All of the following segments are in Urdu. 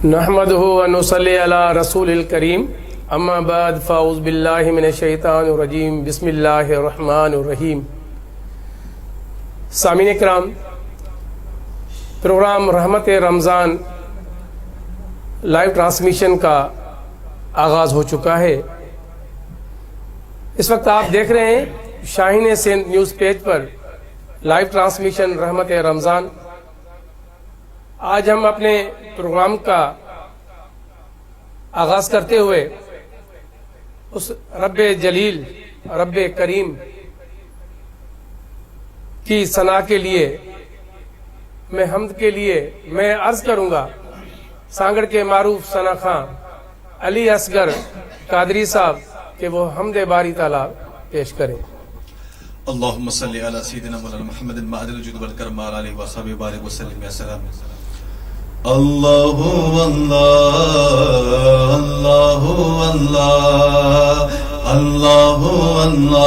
نحمده ونصلی علی رسول الکریم اما بعد فاعوذ باللہ من الشیطان الرجیم بسم اللہ الرحمن الرحیم. سامعین کرام، پروگرام رحمت رمضان لائیو ٹرانسمیشن کا آغاز ہو چکا ہے. اس وقت آپ دیکھ رہے ہیں شاہین سندھ نیوز پیج پر لائیو ٹرانسمیشن رحمت رمضان. آج ہم اپنے پروگرام کا آغاز کرتے ہوئے اس رب جلیل رب کریم کی ثنا کے لیے میں حمد کے لیے میں عرض کروں گا سانگڑ کے معروف ثنا خاں علی اصغر قادری صاحب کہ وہ حمد باری تعالیٰ پیش کریں. اللهم صل على سيدنا مولانا محمد معدل الجود والكرم وعلى اله وصحبه وبارك وسلم يا سلام. الله الله الله الله الله الله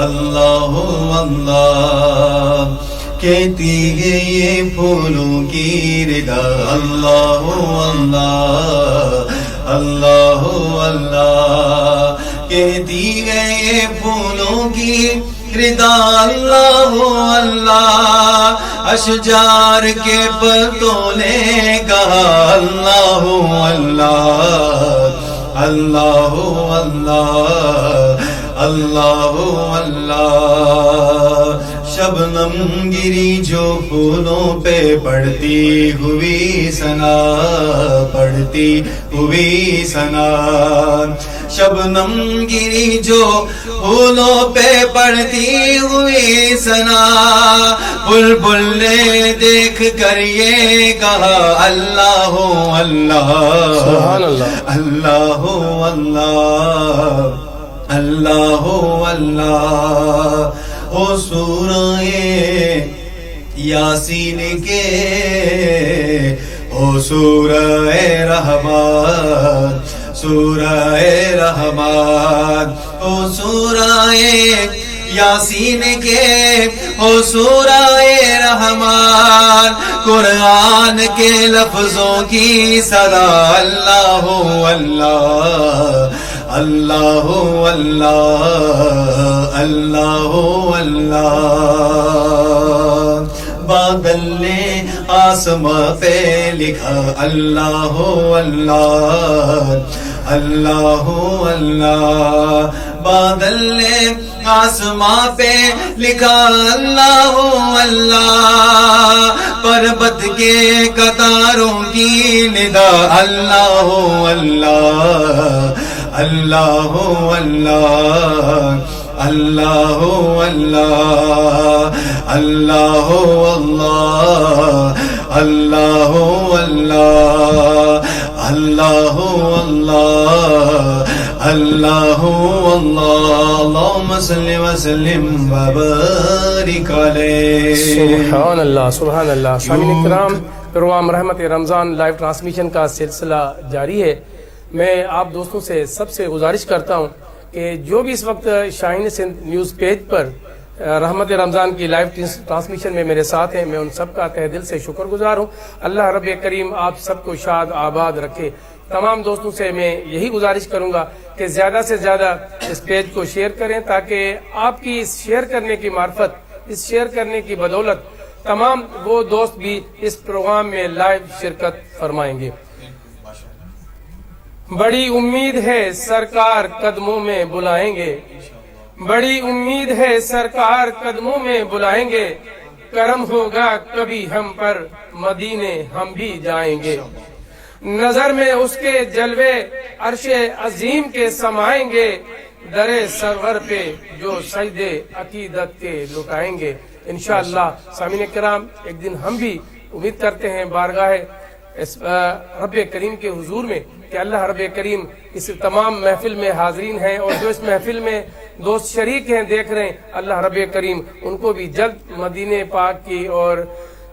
الله الله کہتی ہے یہ پھولوں کی ردا. اللہ اللہ اللہ اللہ کہتی ہے یہ پھولوں کی ردا. اللہ اللہ اشجار کے پتوں نے کہا. اللہ اللہ اللہ اللہ اللہ اللہ شبنم گری جو پھولوں پہ پڑتی ہوئی ثنا پڑتی ہوئی ثنا. شبنم گری جو پھولوں پہ پڑتی ہوئی ثنا. بلبل نے دیکھ کر یہ کہا. اللہ اللہ سبحان اللہ اللہ اللہ اللہ اللہ. او سورہ یاسین کے او سورہ رحمان سورہ رحمان او سورہ یاسین کے او سورہ رحمان قرآن کے لفظوں کی صدا. اللہ اللہ اللہ اللہ اللہ اللہ. بادل نے آسمان پہ لکھا. اللہ اللہ اللہ اللہ بادل نے آسمان پہ لکھا. اللہ اللہ پربت کے قطاروں کی ندا. اللہ اللہ اللہ اللہ اللہ اللہ اللہ اللہ اللہ اللہ اللہ اللہ اللہ اللہم صلی وسلم وبارک علیہ. سبحان اللہ سبحان اللہ. سامعین کرام، پروگرام رحمت رمضان لائیو ٹرانسمیشن کا سلسلہ جاری ہے. میں آپ دوستوں سے سب سے گزارش کرتا ہوں کہ جو بھی اس وقت شاہین سندھ نیوز پیج پر رحمت رمضان کی لائیو ٹرانسمیشن میں میرے ساتھ ہیں، میں ان سب کا تہ دل سے شکر گزار ہوں. اللہ رب کریم آپ سب کو شاد آباد رکھے. تمام دوستوں سے میں یہی گزارش کروں گا کہ زیادہ سے زیادہ اس پیج کو شیئر کریں تاکہ آپ کی اس شیئر کرنے کی معرفت، اس شیئر کرنے کی بدولت تمام وہ دوست بھی اس پروگرام میں لائیو شرکت فرمائیں گے. بڑی امید ہے سرکار قدموں میں بلائیں گے. بڑی امید ہے سرکار قدموں میں بلائیں گے. کرم ہوگا کبھی ہم پر مدینے ہم بھی جائیں گے. نظر میں اس کے جلوے عرش عظیم کے سمائیں گے. در صغر پہ جو سجدے عقیدت کے لٹائیں گے. انشاءاللہ سامعین کرام، ایک دن ہم بھی امید کرتے ہیں بارگاہ اس رب کریم کے حضور میں کہ اللہ رب کریم اس تمام محفل میں حاضرین ہیں اور جو اس محفل میں دوست شریک ہیں دیکھ رہے ہیں، اللہ رب کریم ان کو بھی جلد مدینہ پاک کی اور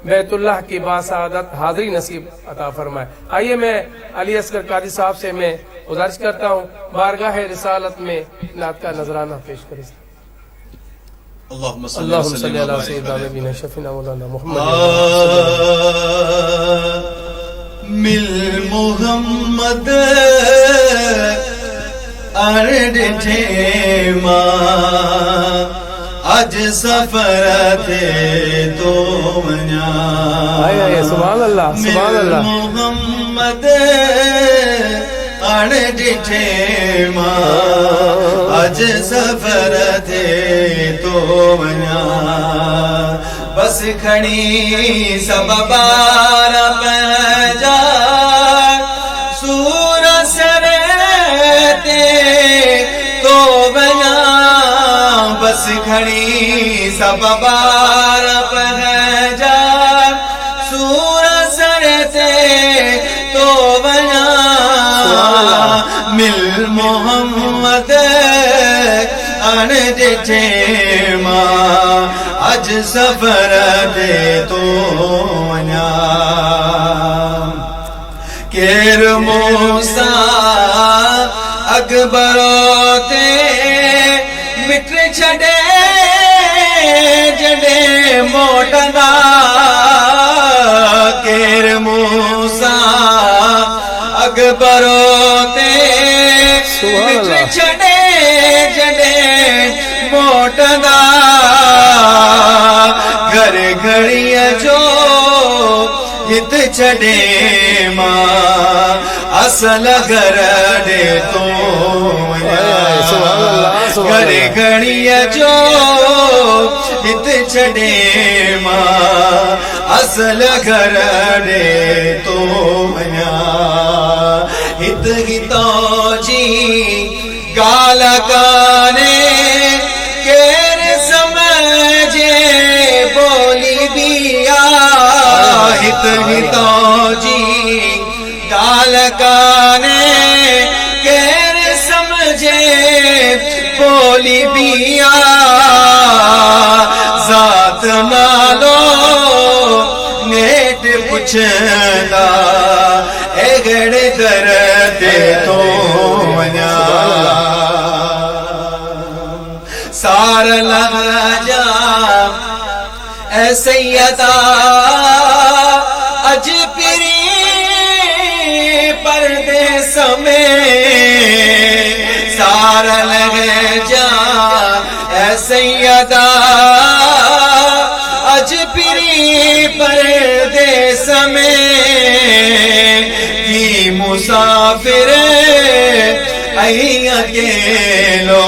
بیت اللہ کی باسعادت حاضری نصیب عطا فرمائے. آئیے میں علی اصغر قادری صاحب سے میں گزارش کرتا ہوں بارگاہ رسالت میں نعت کا نذرانہ پیش کریں. اللهم صل اللهم صل وسلم على وبارك سيدنا عليه. نبينا شفينا مولانا محمد مل محمد ارڈھے ماں اج سفر تھے تو منیا. سبحان اللہ سبحان اللہ. محمد ارڈھے ماں اج سفر تھے تو منیا. بس کھڑی سب بار پہنجا سور سرتے تو بنا. بس کھڑی سب بار پہنجا سور سرتے تو بنا. مل محمد ارڈھے ماں اج سفر دے تو منیا. کیر موسیٰ اکبر تے مٹ چھڑے جڑے موٹنا. کیر موسیٰ اکبر تے مٹ چھڑے جڑے موٹنا. گھر گھڑی جو ہت چھڑے ماں اصل گھر دے تو گھر گھڑی جو ہت چھڑے ماں اصل گھر دے تو ہت ہتوں جی گال کانے کیر سمجھے بولی دیا. ہت ہتوں جی گال کانے کیر سمجھے بولی دیا. ذات نالو نیٹ پوچھدا اگڑ درد تو منیا. سار لگا جا اے سیدہ اج پری پردیس میں. سار لگ جا اے سیدہ اج پری پردیس میں. کی مسافر ای اکیلو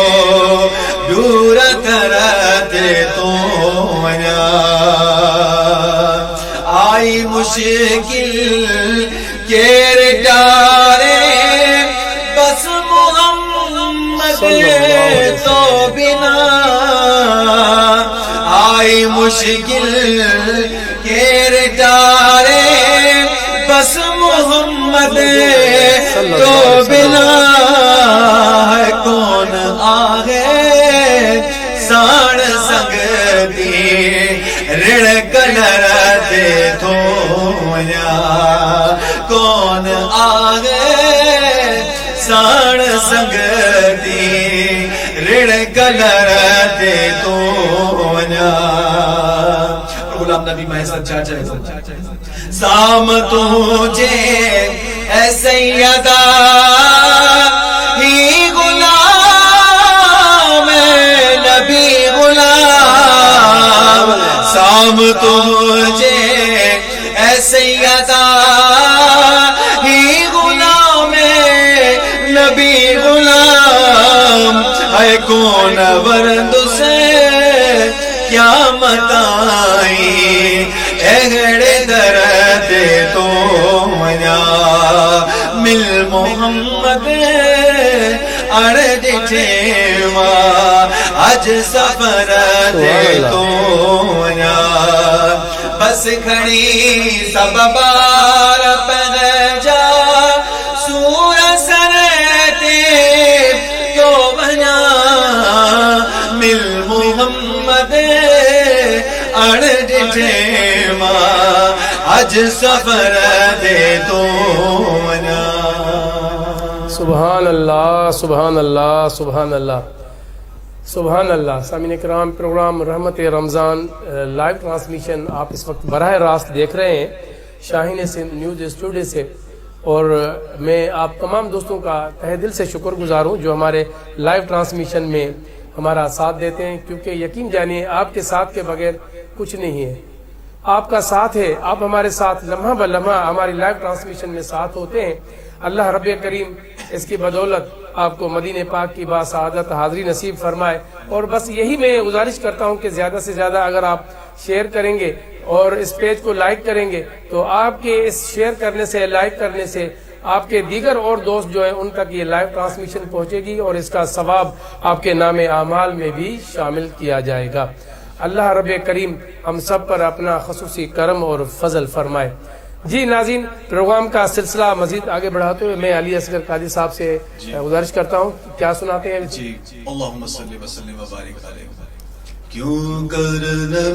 دور کرتے تو منیا. آئی مشکل کیر ڈارے بس محمد تو بنا. آئی مشکل کیر ڈارے بس محمد تو بنا. ہے کون آگے ساڑ سنگتی رڑ کلر دے تو منیا. کون آگے ساڑ سنگتی رڑ کلر دے تو منیا. غلام نبی میں سچا چاہے سام تجھے اے سیدہ ہی غلام نبی غلام. سام تجھے اے سیدہ ہی غلام نبی غلام. ہے کون ورد سے کیا متائی اگڑے درد تو منیا. مل محمد ارڈھے ماں اج سفر دے تو منیا. بس کھڑی سب بار پہنجا سور سرتے تو بنا. مل محمد ارڈھے ماں اج سفر دے تو منیا. سبحان اللہ سبحان اللہ سبحان اللہ. سبحان اللہ. سامعین کرام، پروگرام رحمت رمضان لائیو ٹرانسمیشن آپ اس وقت براہ راست دیکھ رہے ہیں شاہین سندھ نیوز اسٹوڈیو سے، اور میں آپ تمام دوستوں کا تہہ دل سے شکر گزار ہوں جو ہمارے لائیو ٹرانسمیشن میں ہمارا ساتھ دیتے ہیں، کیونکہ یقین جانیے آپ کے ساتھ کے بغیر کچھ نہیں ہے. آپ کا ساتھ ہے، آپ ہمارے ساتھ لمحہ بہ لمحہ ہماری لائیو ٹرانسمیشن میں ساتھ ہوتے ہیں. اللہ رب کریم اس کی بدولت آپ کو مدینہ پاک کی باسعادت حاضری نصیب فرمائے. اور بس یہی میں گزارش کرتا ہوں کہ زیادہ سے زیادہ اگر آپ شیئر کریں گے اور اس پیج کو لائک کریں گے تو آپ کے اس شیئر کرنے سے، لائک کرنے سے آپ کے دیگر اور دوست جو ہیں ان تک یہ لائیو ٹرانسمیشن پہنچے گی اور اس کا ثواب آپ کے نام اعمال میں بھی شامل کیا جائے گا. اللہ رب کریم ہم سب پر اپنا خصوصی کرم اور فضل فرمائے. جی ناظرین، پروگرام کا سلسلہ مزید آگے بڑھاتے ہوئے میں علی اصغر قادری صاحب سے گزارش کرتا ہوں کیا سناتے ہیں. جی اللہم صلی وسلم وبارک علیہ. کیوں کر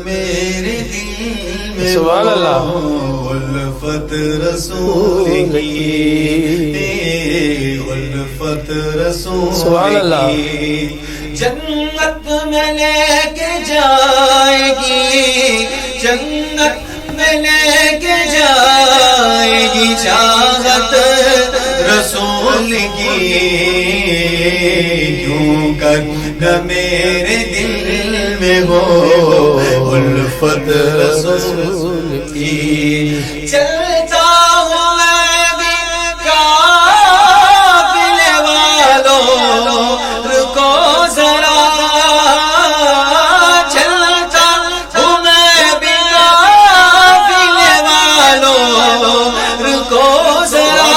میرے دل میں سبحان اللہ الفت رسول کی، الفت رسول سبحان اللہ. جنت میں لے کے جائے گی، جنت میں لے کے جائے گی چاہت رسول کی. کیوں کر میرے دل میں ہو الفت رسول کی. چلتا ہوں میں بھی قافلے والوں رکو ذرا، چلتا ہوں میں بھی قافلے والوں رکو ذرا،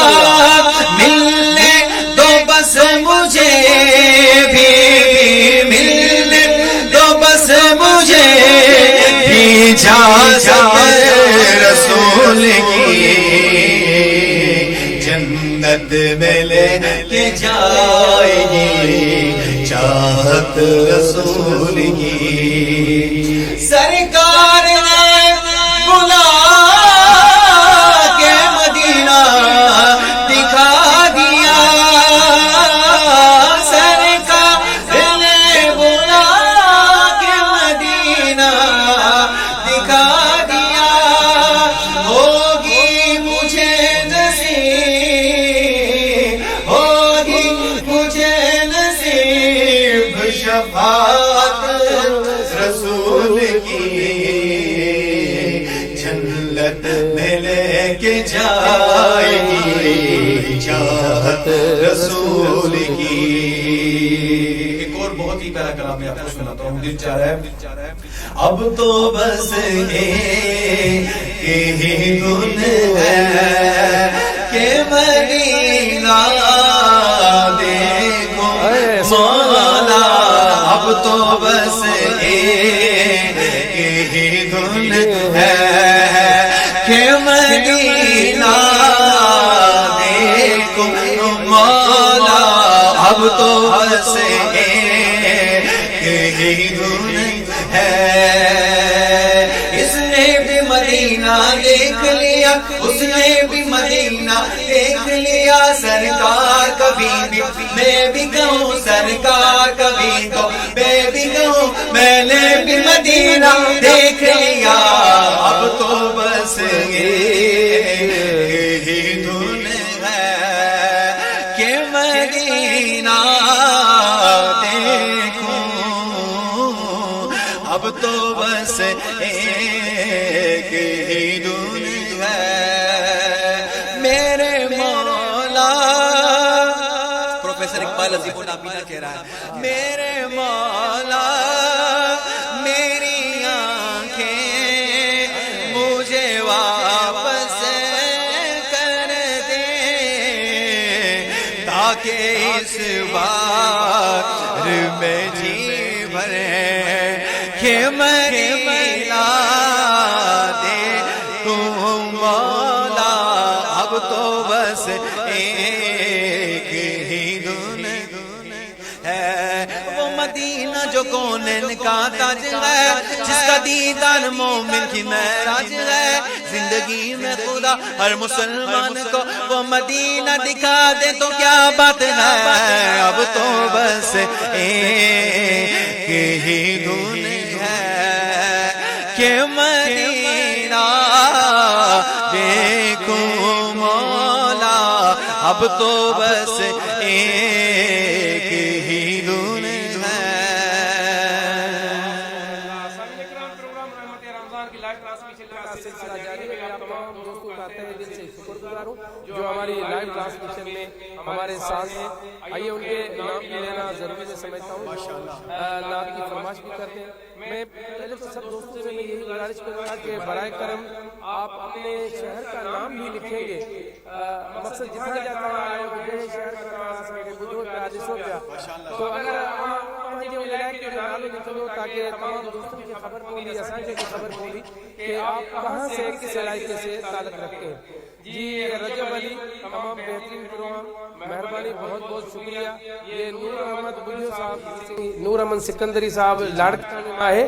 ملنے دو بس مجھے بھی، ملنے دو بس مجھے بھی اجازت رسول کی. جنت میں لے کے جائے گی چاہت رسول کی. سرکار نے بلا کے مدینہ دکھا دیا، سرکار نے بلا کے مدینہ دکھا دیا. ہوگی مجھے نصیب، ہوگی مجھے نصیب شفاعت رسول کی. جنت میں لے کے جائے گی چاہت رسول کی. ایک اور بہت ہی پیارا کلام میں آپ کو سناتا ہوں، دل چاہ رہا ہے. اب تو بس ایک ہی دھن ہے کہ مدینہ دیکھو مولا. اب تو بس ایک ہی دھن ہے کہ مدینہ دیکھو مولا. اب تو بس ایک ہی دھن ہے. اس نے بھی مدینہ دیکھ لیا، اس نے بھی مدینہ دیکھ لیا. سرکار کبھی بھی میں بھی کہوں، سرکار کبھی تو میں بھی کہوں، میں نے بھی مدینہ دیکھ لیا. اب تو بس ایک ہی دھن ہے کہ مدینہ دیکھوں. اب تو بس ایک ہی دھن ہے میرے مولا. پروفیسر اقبال عظیم العابدین کہہ رہا ہے، میرے مولا میری آنکھیں مجھے واپس کر دے، تاکہ اس بار میں جی بھرے کہ مدینہ دیکھوں مولا. اب تو بس ایک ہی دھن ہے. وہ مدینہ جو کونین کا تاج ہے، جس کا دیدار مومن کی معراج ہے. زندگی میں خدا ہر مسلمان کو وہ مدینہ دکھا دے تو کیا بات ہے، اب تو بس ایک ہی دھن ہے کہ مدینہ دیکھوں مولا، اب تو بس ایک ہی دھن ہے۔ جو ہماری لائیو ٹرانسمیشن میں ہمارے ساتھ ہیں، آئیے ان کے نام بھی لینا ضروری میں سمجھتا ہوں، نعت کی فرمائش بھی کرتے ہیں۔ میں پہلے تو سب دوستوں میں یہی گزارش کروں گا کہ برائے کرم آپ اپنے شہر کا نام بھی لکھیں گے، مقصد جتنا جاتا ہے شہر کا تو اگر تاکہ تمام دوستوں کی خبر پوری اسانچے کی خبر پوری کہ آپ کہاں سے کس علاقے سے تعلق رکھتے ہیں۔ جی رجب علی تمام بہترین پروگرام، مہربانی بہت بہت شکریہ۔ یہ نور احمد بجو صاحب، نور احمد سکندری صاحب لاڑکا ہے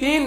3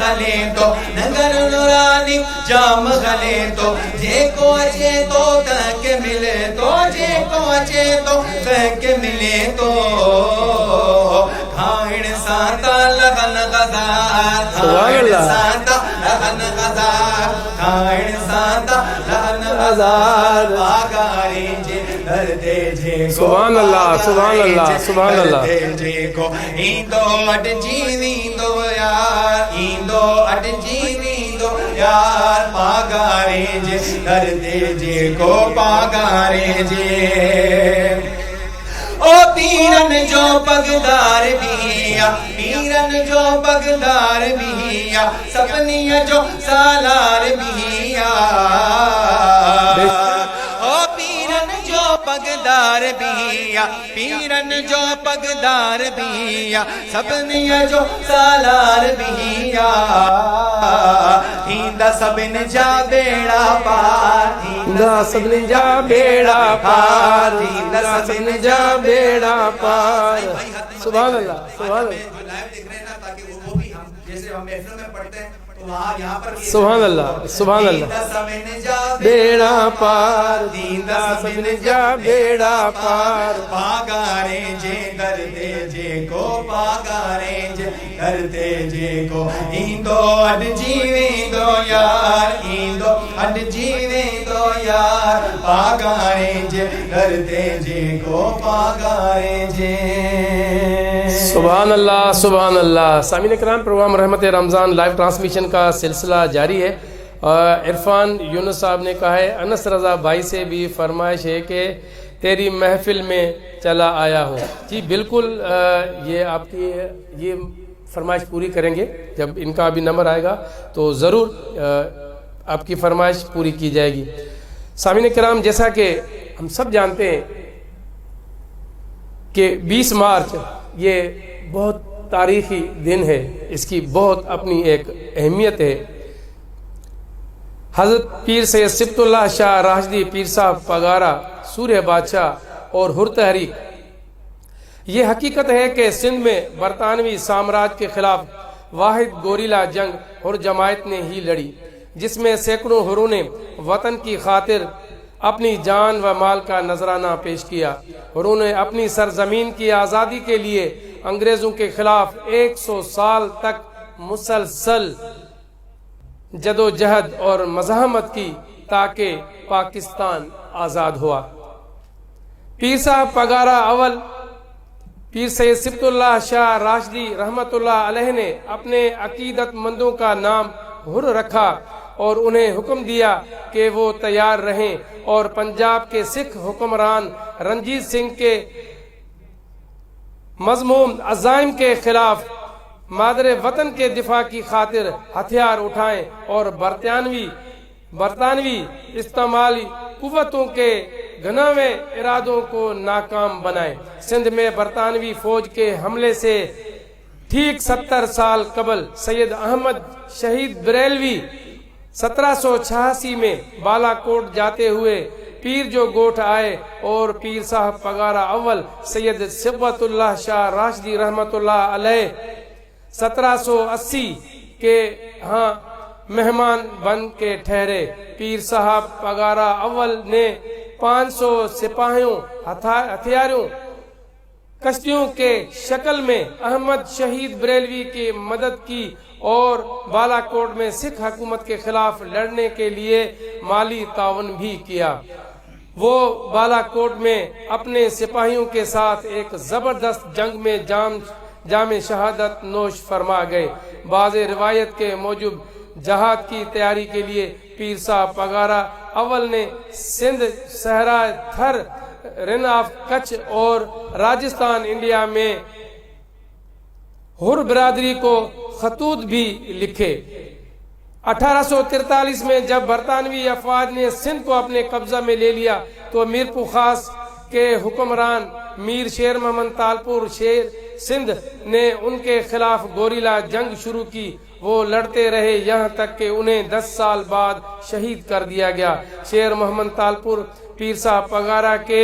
غلے تو نگر نورانی جام غلے تو جے کو اچے تو تک ملے تو جے کو اچے تو تک ملے تو کھائن ساتا لغن غزا کھائن ساتا لغن غزا کھائن ساتا لغن غزا پاگاری جے دردے جے کو سبحان اللہ سبحان اللہ سبحان اللہ جے کو ایندو اٹ جیویندو یار ایندو اٹ جیویندو یار پاگارے جے دردے جے کو پاگارے جے او پیرن جو پگدار بھیا پیرن جو پگدار بھیا سپنی جو سالار بھیا او پیرن جو پگدار بھیا پیرن جو پگدار بھیا سپنی جو سالار بھیا ہیندا سبن جا بیڑا پار ہیندا سبن جا بیڑا پار ہیندا سبن جا بیڑا پار سبحان اللہ سبحان اللہ جو لائیو دیکھ رہے ہیں نا تاکہ وہ بھی ہم جیسے ہم محفلوں میں پڑھتے ہیں تو وہاں یہاں پر سبحان اللہ سبحان اللہ بیڑا پار ہیندا سبن جا بیڑا پار پاگارے جے دردے جے کو پاگارے جے دردے جے کو ایندو اڈ جیویندو یار ایندو اڈ جیویندو یار پاگارے جے دردے جے کو پاگارے جے سبحان اللہ سبحان اللہ. سامعین کرام، پروگرام رحمت رمضان لائیو ٹرانسمیشن کا سلسلہ جاری ہے. عرفان یونس صاحب نے کہا ہے انس رضا بھائی سے بھی فرمائش ہے کہ تیری محفل میں چلا آیا ہوں. جی بالکل، یہ آپ کی یہ فرمائش پوری کریں گے. جب ان کا ابھی نمبر آئے گا تو ضرور آپ کی فرمائش پوری کی جائے گی. سامعین کرام، جیسا کہ ہم سب جانتے ہیں کہ 20 مارچ یہ بہت تاریخی دن ہے. اس کی بہت اپنی ایک اہمیت ہے. حضرت پیر سید صبت اللہ شاہ راشدی پیر صاحب پگارا، سوریہ بادشاہ اور حر تحریک. یہ حقیقت ہے کہ سندھ میں برطانوی سامراج کے خلاف واحد گوریلا جنگ حر جماعت نے ہی لڑی، جس میں سینکڑوں حروں نے وطن کی خاطر اپنی جان و مال کا نذرانہ پیش کیا. حروں نے اپنی سرزمین کی آزادی کے لیے انگریزوں کے خلاف 100 سال تک مسلسل جدوجہد اور مزاحمت کی تاکہ پاکستان آزاد ہوا. پیر صاحب پگارا اول پیر سید صبت اللہ شاہ راشدی رحمت اللہ علیہ نے اپنے عقیدت مندوں کا نام حر رکھا اور انہیں حکم دیا کہ وہ تیار رہیں اور پنجاب کے سکھ حکمران رنجیت سنگھ کے مذموم عزائم کے خلاف مادر وطن کے دفاع کی خاطر ہتھیار اٹھائیں اور برطانوی استعمالی قوتوں کے گھناوے ارادوں کو ناکام بنائیں. سندھ میں برطانوی فوج کے حملے سے ٹھیک 70 سال قبل سید احمد شہید بریلوی 1786 میں بالا کوٹ جاتے ہوئے پیر جو گوٹھ آئے اور پیر صاحب پگارا اول سید صبت اللہ شاہ راشدی رحمت اللہ علیہ 1780 کے ہاں مہمان بن کے ٹھہرے. پیر صاحب پگارا اول نے 500 سپاہیوں ہتھیاروں کشتیوں کے شکل میں احمد شہید بریلوی کی مدد کی اور بالا کوٹ میں سکھ حکومت کے خلاف لڑنے کے لیے مالی تعاون بھی کیا. وہ بالا کوٹ میں اپنے سپاہیوں کے ساتھ ایک زبردست جنگ میں جام شہادت نوش فرما گئے. بعض روایت کے موجب جہاد کی تیاری کے لیے پیر صاحب پگارا اول نے سندھ، صحرا تھر، رن آف کچھ اور راجستھان انڈیا میں حر برادری کو خطوط بھی لکھے. 1843 میں جب برطانوی افواج نے سندھ کو اپنے قبضہ میں لے لیا تو میرپور خاص کے حکمران میر شیر محمد تالپور شیر سندھ نے ان کے خلاف گوریلا جنگ شروع کی. وہ لڑتے رہے یہاں تک کہ انہیں 10 سال بعد شہید کر دیا گیا. شیر محمد تالپور پیر صاحب پگارا کے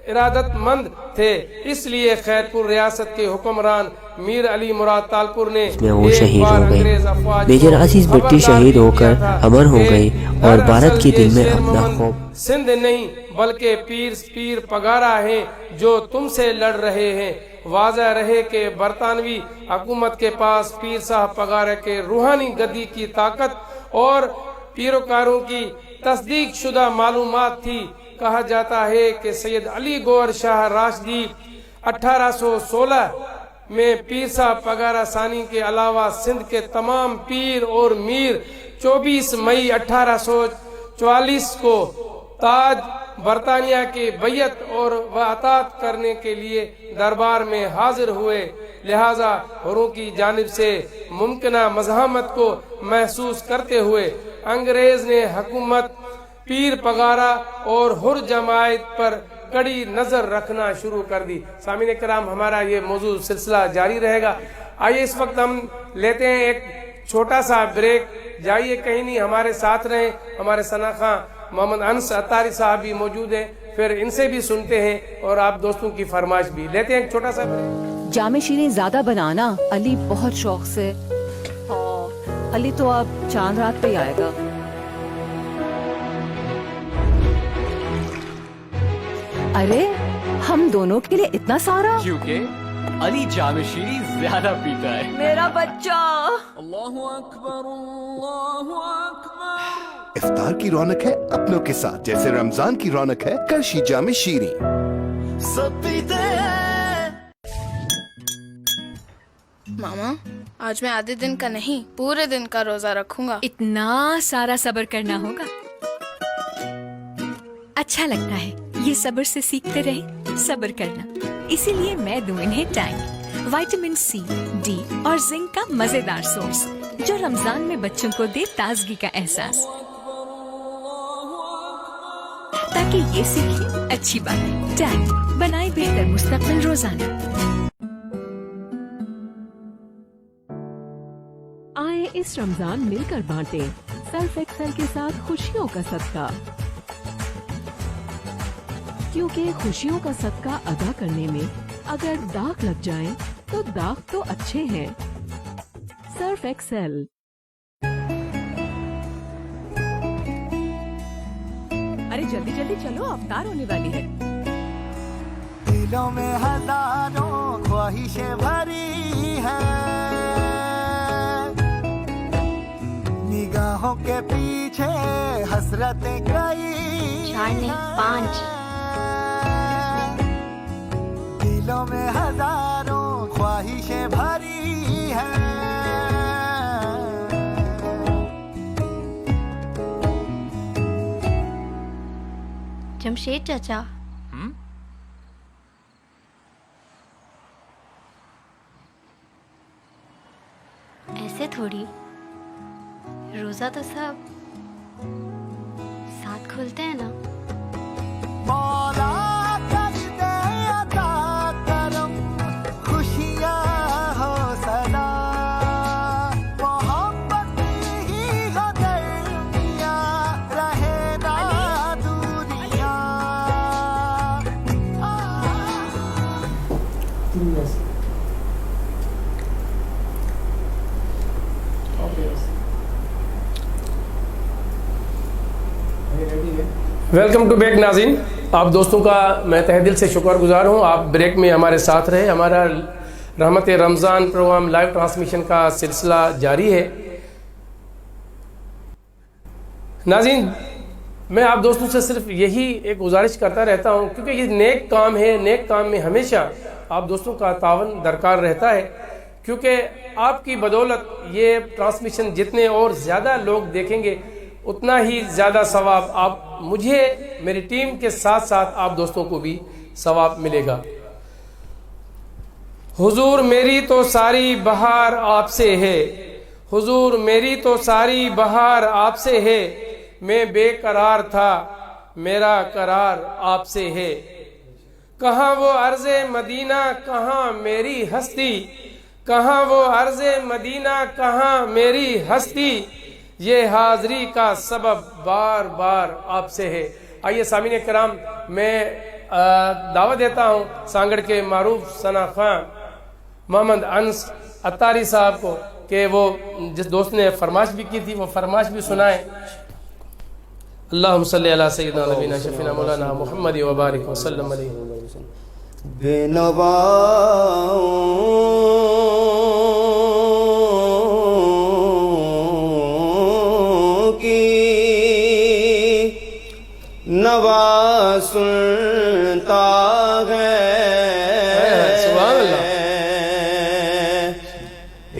ارادت مند تھے، اس لیے خیرپور ریاست کے حکمران میر علی مراد تالپور نے میں وہ ایک شہید بار ہو گئے۔ انگریز افواج میجر کو عزیز بھٹی خبردار شہید ہو بھی کر کیا تھا امر ہو کہ گئے اور دراصل بھارت کی دل میں شیر اپنا محمد خوف سندھ نہیں بلکہ پیر پگارا ہیں جو تم سے لڑ رہے ہیں۔ واضح رہے کہ برطانوی حکومت کے پاس پیر صاحب پگارا کے روحانی گدی کی طاقت اور پیروکاروں کی تصدیق شدہ معلومات تھی۔ کہا جاتا ہے کہ سید علی گوہر شاہ راشدی 1816 میں پیر صاحب پگارا ثانی کے علاوہ سندھ کے تمام پیر اور میر 24 مئی 1844 کو تاج برطانیہ کی بیعت اور اطاعت کرنے کے لیے دربار میں حاضر ہوئے، لہذا حروں کی جانب سے ممکنہ مزاحمت کو محسوس کرتے ہوئے انگریز نے حکومت پیر پگارا اور حر جماعت پر کڑی نظر رکھنا شروع کر دی۔ سامعین کرام، ہمارا یہ موضوع سلسلہ جاری رہے گا۔ آئیے اس وقت ہم لیتے ہیں ایک چھوٹا سا بریک، جائیے کہیں نہیں، ہمارے ساتھ رہیں۔ ہمارے ثنا خاں محمد انس اتاری صاحب بھی موجود ہیں، پھر ان سے بھی سنتے ہیں اور آپ دوستوں کی فرمائش بھی لیتے ہیں۔ ایک چھوٹا سا بریک۔ جامع شیریں زیادہ بنانا علی بہت شوق سے، اور علی تو اب چاند رات پہ ہی آئے گا۔ ارے ہم دونوں کے لیے اتنا سارا؟ کیونکہ علی جامع شیری زیادہ پیتا ہے۔ میرا بچہ۔ اللہ اکبر اللہ اکبر۔ افطار کی رونق ہے اپنوں کے ساتھ، جیسے رمضان کی رونق ہے کرشی جامع شیریں۔ سب پیتے ہیں۔ ماما آج میں آدھے دن کا نہیں پورے دن کا روزہ رکھوں گا۔ اتنا سارا صبر کرنا ہوگا؟ اچھا لگتا ہے، یہ صبر سے سیکھتے رہے صبر کرنا، اسی لیے میں دوں انہیں ٹینگ، وائٹامن سی، ڈی اور زنک کا مزیدار سورس جو رمضان میں بچوں کو دے تازگی کا احساس، تاکہ یہ سیکھیں اچھی بات ہے۔ ٹینگ بنائے بہتر مستقبل روزانہ۔ آئے اس رمضان مل کر بانٹیں سرف ایکسل کے ساتھ خوشیوں کا صدقہ، کیونکہ خوشیوں کا صدقہ ادا کرنے میں اگر داغ لگ جائیں تو داغ تو اچھے ہیں۔ Surf Excel. ارے جلدی جلدی چلو، افطار ہونے والی ہے۔ دلوں میں ہزاروں خواہشیں بھری ہیں، نگاہوں کے پیچھے حسرتیں کئی 4 نہیں 5۔ دلوں میں ہزاروں خواہشیں بھری ہیں، جمشید چچا، ایسے تھوڑی، روزہ تو سب ساتھ کھولتے ہیں نا۔ مولا کر دے عطا کرم، خوشیاں ہو سدا، محبت ہی ہو درمیاں، رہے نہ دوریاں۔ ویلکم ٹو بیک ناظرین، آپ دوستوں کا میں تہ دل سے شکر گزار ہوں، آپ بریک میں ہمارے ساتھ رہے۔ ہمارا رحمت رمضان پروگرام لائیو ٹرانسمیشن کا سلسلہ جاری ہے۔ ناظرین، میں آپ دوستوں سے صرف یہی ایک گزارش کرتا رہتا ہوں، کیونکہ یہ نیک کام ہے، نیک کام میں ہمیشہ آپ دوستوں کا تعاون درکار رہتا ہے، کیونکہ آپ کی بدولت یہ ٹرانسمیشن جتنے اور زیادہ لوگ دیکھیں گے اتنا ہی زیادہ ثواب آپ مجھے، میری ٹیم کے ساتھ ساتھ آپ دوستوں کو بھی ثواب ملے گا۔ حضور میری تو ساری بہار آپ سے ہے، حضور میری تو ساری بہار آپ سے ہے، میں بے قرار تھا میرا قرار آپ سے ہے، کہاں وہ عرض مدینہ کہاں میری ہستی، کہاں وہ عرض مدینہ کہاں میری ہستی، یہ حاضری کا سبب بار بار آپ سے ہے۔ آئیے سامعین کرام، میں دعوت دیتا ہوں سانگڑ کے معروف ثنا خواں محمد انس اتاری صاحب کو کہ وہ جس دوست نے فرمائش بھی کی تھی وہ فرمائش بھی سنائیں. اللہم صلی علی سیدنا نبینا شفینا مولانا محمد وبارک وسلم علیہ. بے نواؤں کی نوا سنتا ہے سبحان اللہ.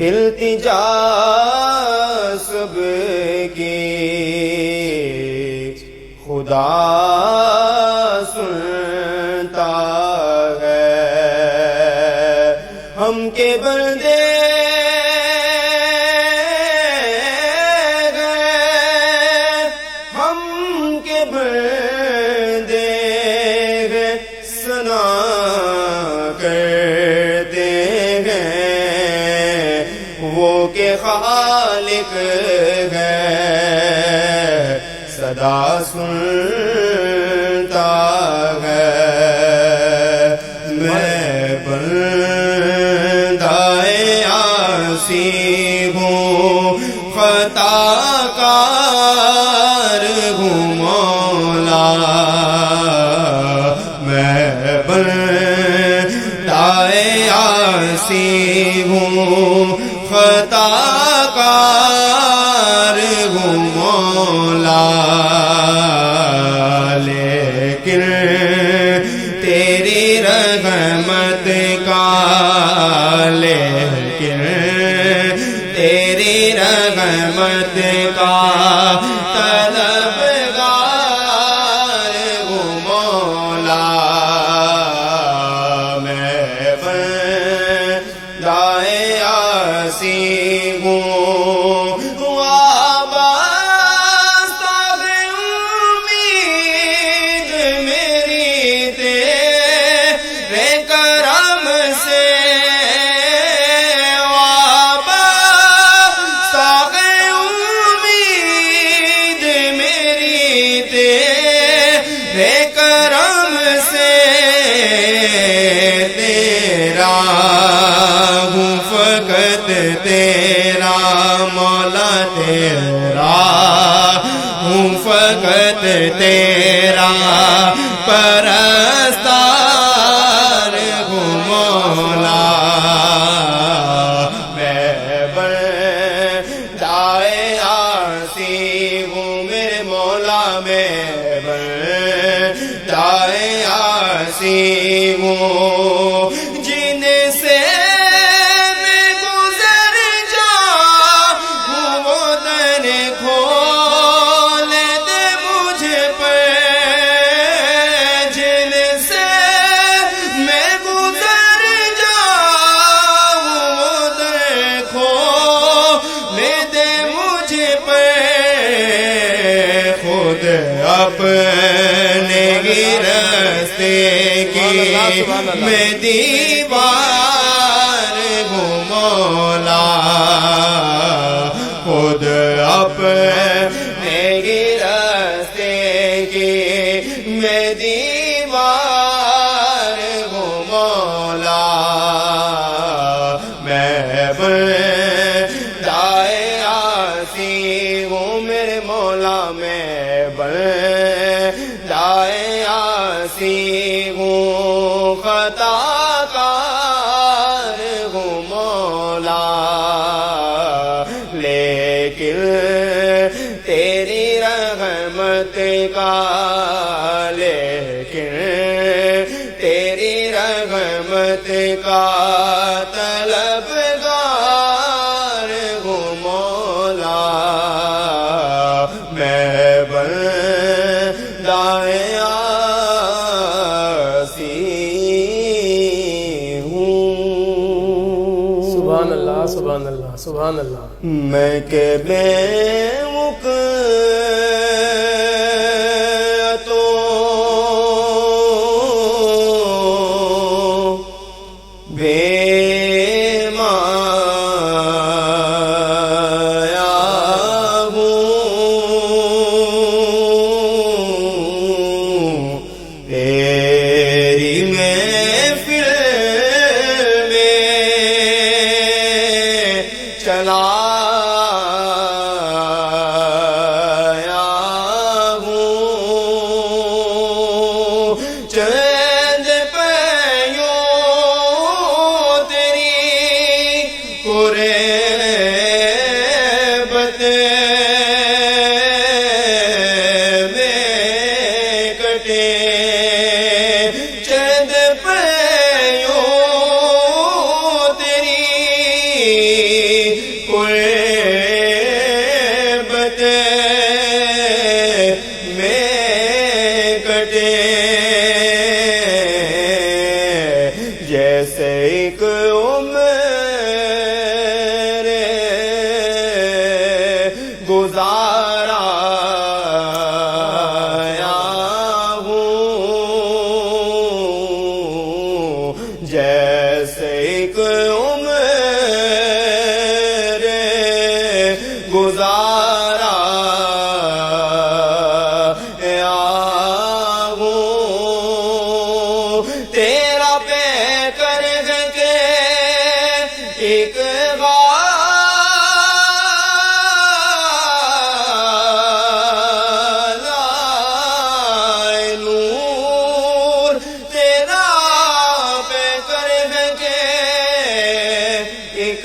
التجا سب کی خدا سنتا ہے. ہم کے بندے گئے، ہم کے بندے گئے، سنا کرتے ہیں وہ کہ خالق ہے صدا سنتا ہے. میں بندۂ عاصی ہوں، خطا کار ہوں مولا. میں بندۂ عاصی ہوں، خطا کار ہوں مولا. لیکن تیری رحمت کا، لیکن تیری رحمت کا طلبگار ہوں مولا. میں بندۂ عاصی ہوں، تیرا مولا تیرا ہوں، فقط تیرا پرستار ہوں مولا. میں بندۂ عاصی ہوں میرے مولا. میں بندۂ عاصی ہوں، جن سے اپنے راستے کی میں دیوار ہوں مولا. خود اپنے راستے کی میں دیوار ہوں مولا. میں بندۂ عاصی ہوں میرے مولا. میں بندۂ عاصی ہوں، خطا کار ہوں مولا. لیکن تیری رحمت کا، لیکن تیری رحمت کا طلبگار ہوں مولا. میں بندۂ عاصی ہوں. سبحان اللہ سبحان اللہ سبحان اللہ. میں کہ بے میں کٹے چند پیوں تیری قربت میں کٹے جیسے ایک عمر گزارا ہوں جیسے ایک عمر گزارا ہوں تیرا پہ کر کے ایک نور تیرا پہ کر کے ایک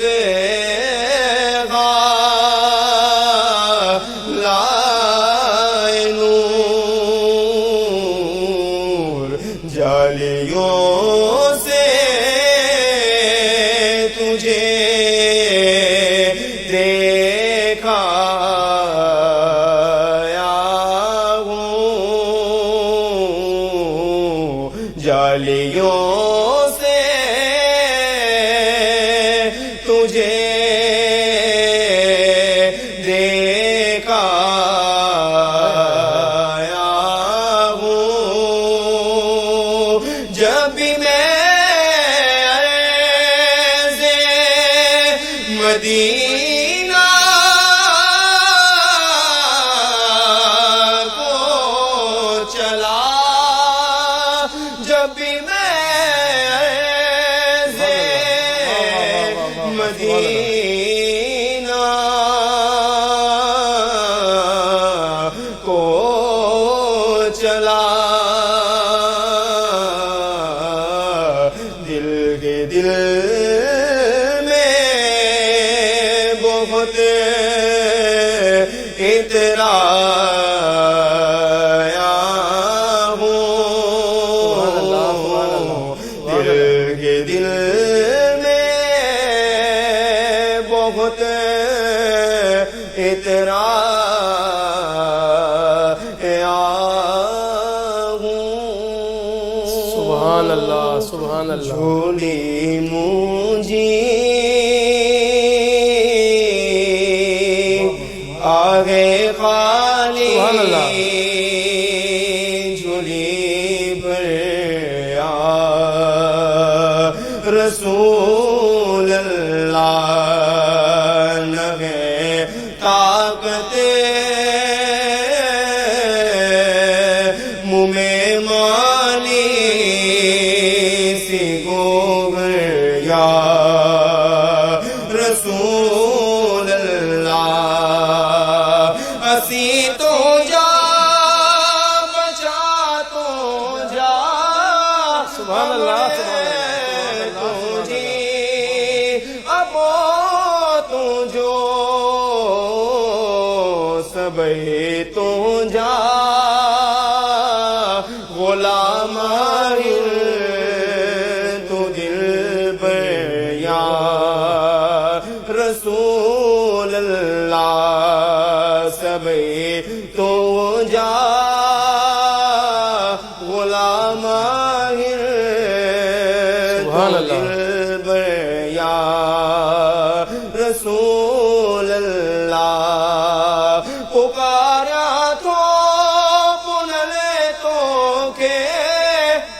نور جالیوں سے تجھے دیکھا ہوں جالیوں سے تجھے دیکھا ہوں جب بھی میں عرض مدینہ کو چلا جب بھی میں عرض مدینہ کو چلا دل کے دل میں بہت اترایا ہوں دل کے دل میں بہت اترایا ہوں سبحان اللہ سبحان اللہ جھولی مونجی آگے خالی سبحان اللہ جھولی پر آ رسول اللہ نگے طاقت منہ میں مالی سی گوبر یا رسول اللہ اسی تو جا بچا تو جا سبحان اللہ تو جی اب تو جو سب تو جا غلام تو دل پر یا رسول اللہ سب تو جا غلام سبحان اللہ دل پر یا رسول اللہ پکارا تو پنلے تو کے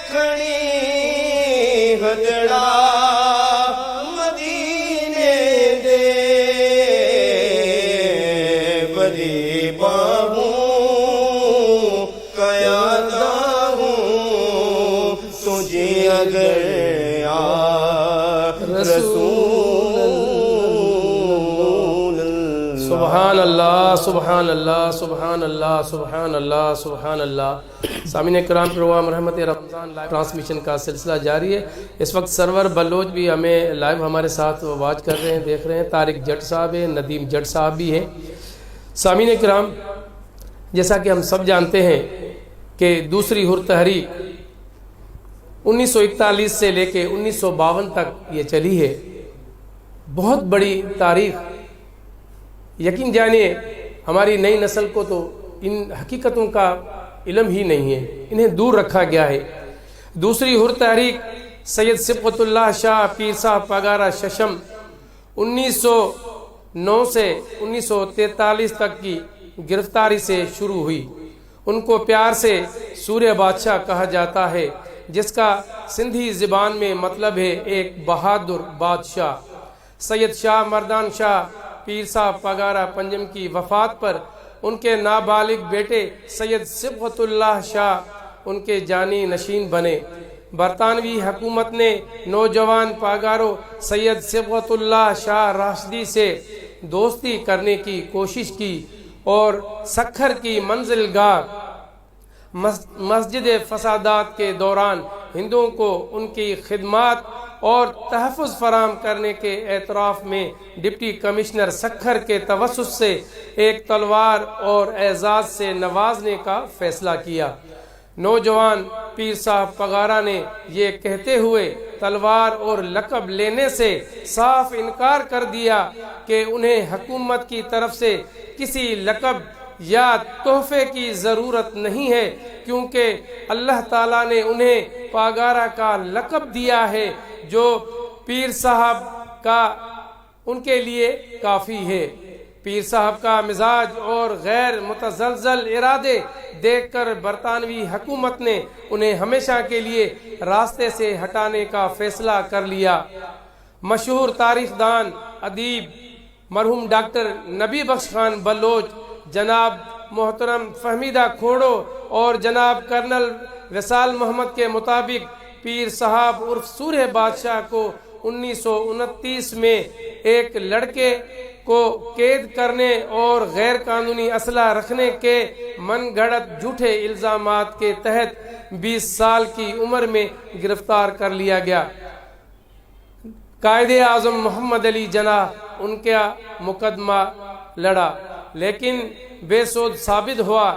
کھڑی ہتڑا مدینے دے بدی باہوں قیادا ہوں تجھے اگر رسول سبحان اللہ سبحان اللہ سبحان اللہ سبحان اللہ سبحان اللہ سامعین کرام پروگرام رحمت رمضان لائیو ٹرانسمیشن کا سلسلہ جاری ہے. اس وقت سرور بلوچ بھی ہمیں لائیو ہمارے ساتھ واچ کر رہے ہیں, دیکھ رہے ہیں. طارق جٹ صاحب ہیں, ندیم جٹ صاحب بھی ہیں. سامعین کرام، جیسا کہ ہم سب جانتے ہیں کہ دوسری حر تحریک 1941 سے لے کے 1952 تک یہ چلی ہے. بہت بڑی تاریخ. یقین جانیے ہماری نئی نسل کو تو ان حقیقتوں کا علم ہی نہیں ہے، انہیں دور رکھا گیا ہے. دوسری حر تحریک سید صبغت اللہ شاہ پیر صاحب پگارا ششم 1909 سے 1943 تک کی گرفتاری سے شروع ہوئی. ان کو پیار سے سوریہ بادشاہ کہا جاتا ہے، جس کا سندھی زبان میں مطلب ہے ایک بہادر بادشاہ. سید شاہ مردان شاہ پیر صاحب پگارا پنجم کی وفات پر ان کے نابالغ بیٹے سید صبغت اللہ شاہ ان کے جانی نشین بنے. برطانوی حکومت نے نوجوان پاگارو سید صبغت اللہ شاہ راشدی سے دوستی کرنے کی کوشش کی اور سکھر کی منزل گاہ مسجد فسادات کے دوران ہندوؤں کو ان کی خدمات اور تحفظ فراہم کرنے کے اعتراف میں ڈپٹی کمشنر سکھر کے توسط سے ایک تلوار اور اعزاز سے نوازنے کا فیصلہ کیا. نوجوان پیر صاحب پگارا نے یہ کہتے ہوئے تلوار اور لقب لینے سے صاف انکار کر دیا کہ انہیں حکومت کی طرف سے کسی لقب یا تحفے کی ضرورت نہیں ہے، کیونکہ اللہ تعالیٰ نے انہیں پاگارا کا لقب دیا ہے جو پیر صاحب کا ان کے لیے کافی ہے. پیر صاحب کا مزاج اور غیر متزلزل ارادے دیکھ کر برطانوی حکومت نے انہیں ہمیشہ کے لیے راستے سے ہٹانے کا فیصلہ کر لیا. مشہور تاریخ دان ادیب مرحوم ڈاکٹر نبی بخش خان بلوچ، جناب محترم فہمیدہ کھوڑو اور جناب کرنل وصال محمد کے مطابق پیر صاحب عرف سوریہ بادشاہ کو 1929 میں ایک لڑکے کو قید کرنے اور غیر قانونی اسلحہ رکھنے کے من گھڑت جھوٹے الزامات کے تحت 20 سال کی عمر میں گرفتار کر لیا گیا. قائد اعظم محمد علی جناح ان کا مقدمہ لڑا، لیکن بے سود ثابت ہوا.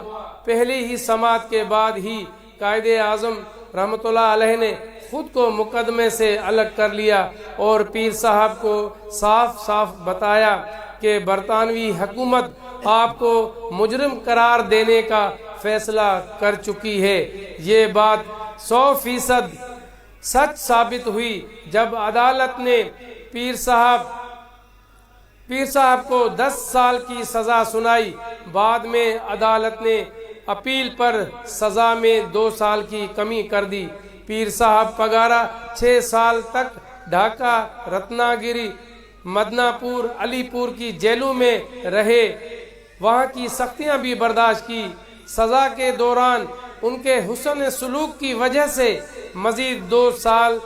پہلی ہی سماعت کے بعد ہی قائد اعظم رحمۃ اللہ علیہ نے خود کو مقدمے سے الگ کر لیا اور پیر صاحب کو صاف صاف بتایا کہ برطانوی حکومت آپ کو مجرم قرار دینے کا فیصلہ کر چکی ہے. یہ بات 100% سچ ثابت ہوئی جب عدالت نے پیر صاحب کو 10 سال کی سزا سنائی. بعد میں عدالت نے اپیل پر سزا میں 2 سال کی کمی کر دی. پیر صاحب پگارا 6 سال تک ڈھاکہ، رتنا گیری، مدنہ پور، علی پور کی جیلوں میں رہے. وہاں کی سختیاں بھی برداشت کی. سزا کے دوران ان کے حسن سلوک کی وجہ سے مزید 2 سال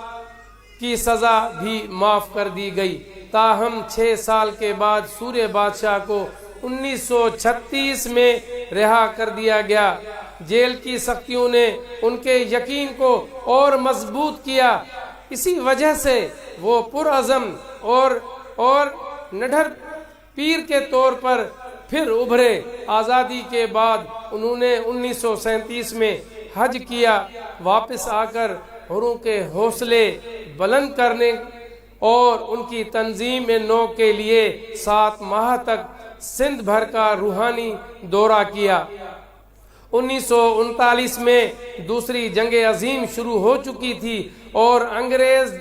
کی سزا بھی معاف کر دی گئی. تاہم 6 سال کے بعد سوریہ بادشاہ کو 1936 میں رہا کر دیا گیا. جیل کی سختیوں نے ان کے یقین کو اور مضبوط کیا. اسی وجہ سے وہ پرعزم اور نڈھر پیر کے طور پر پھر ابھرے. آزادی کے بعد انہوں نے 1937 میں حج کیا. واپس آ کر حروں کے حوصلے بلند کرنے اور ان کی تنظیم نو کے لیے 7 ماہ تک سندھ بھر کا روحانی دورہ کیا. 1939 میں دوسری جنگ عظیم شروع ہو چکی تھی اور انگریز